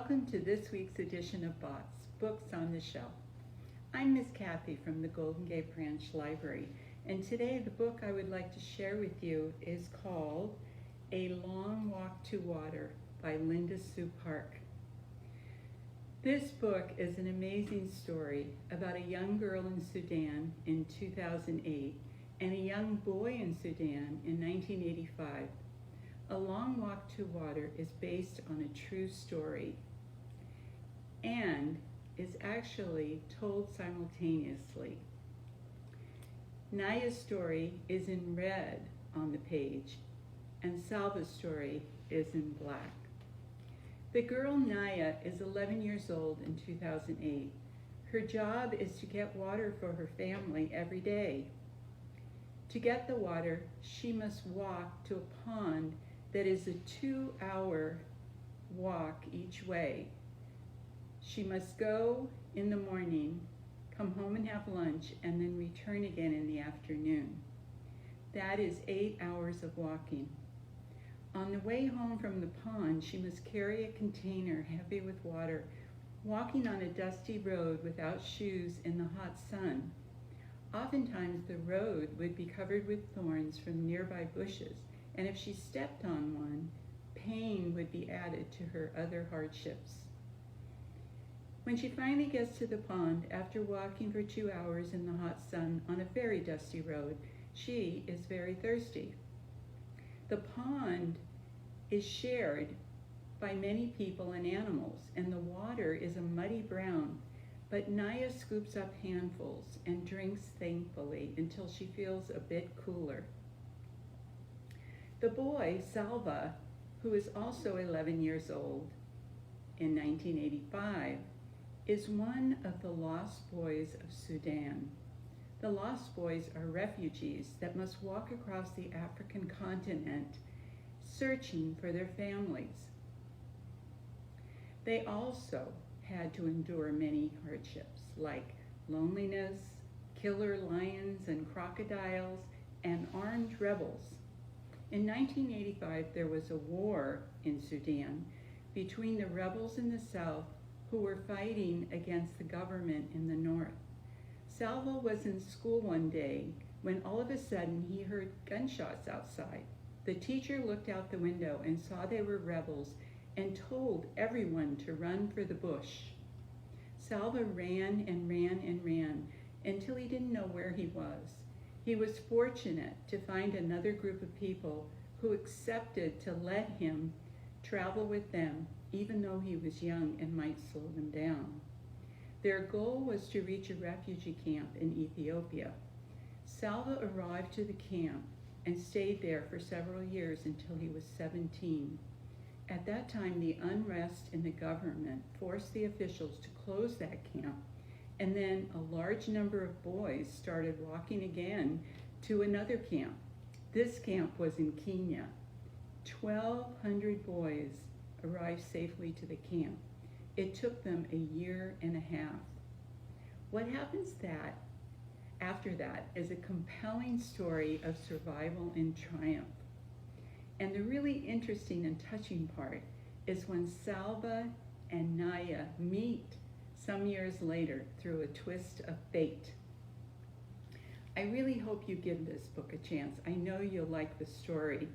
Welcome to this week's edition of B.O.T.S, Books on the Shelf. I'm Miss Kathy from the Golden Gate Branch Library, and today the book I would like to share with you is called A Long Walk to Water by Linda Sue Park. This book is an amazing story about a young girl in Sudan in 2008 and a young boy in Sudan in 1985. A Long Walk to Water is based on a true story and is actually told simultaneously. Naya's story is in red on the page and Salva's story is in black. The girl Naya is 11 years old in 2008. Her job is to get water for her family every day. To get the water, she must walk to a pond that is a 2-hour walk each way. She must go in the morning, come home and have lunch, and then return again in the afternoon. That is 8 hours of walking. On the way home from the pond, she must carry a container heavy with water, walking on a dusty road without shoes in the hot sun. Oftentimes the road would be covered with thorns from nearby bushes, and if she stepped on one, pain would be added to her other hardships. When she finally gets to the pond, after walking for 2 hours in the hot sun on a very dusty road, she is very thirsty. The pond is shared by many people and animals, and the water is a muddy brown, but Naya scoops up handfuls and drinks thankfully until she feels a bit cooler. The boy, Salva, who is also 11 years old in 1985, is one of the lost boys of Sudan. The lost boys are refugees that must walk across the African continent searching for their families. They also had to endure many hardships like loneliness, killer lions and crocodiles, and armed rebels. In 1985, there was a war in Sudan between the rebels in the south who were fighting against the government in the north. Salva was in school one day when all of a sudden he heard gunshots outside. The teacher looked out the window and saw they were rebels and told everyone to run for the bush. Salva ran and ran and ran until he didn't know where he was. He was fortunate to find another group of people who accepted to let him travel with them, even though he was young and might slow them down. Their goal was to reach a refugee camp in Ethiopia. Salva arrived to the camp and stayed there for several years until he was 17. At that time, the unrest in the government forced the officials to close that camp, and then a large number of boys started walking again to another camp. This camp was in Kenya. 1,200 boys arrived safely to the camp. It took them a year and a half. What happens after that is a compelling story of survival and triumph. And the really interesting and touching part is when Salva and Naya meet some years later through a twist of fate. I really hope you give this book a chance. I know you'll like the story.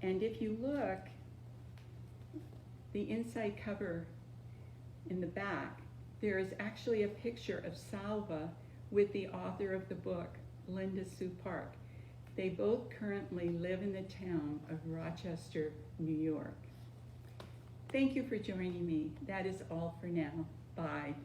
And if you look, the inside cover in the back, there is actually a picture of Salva with the author of the book, Linda Sue Park. They both currently live in the town of Rochester, New York. Thank you for joining me. That is all for now. Bye.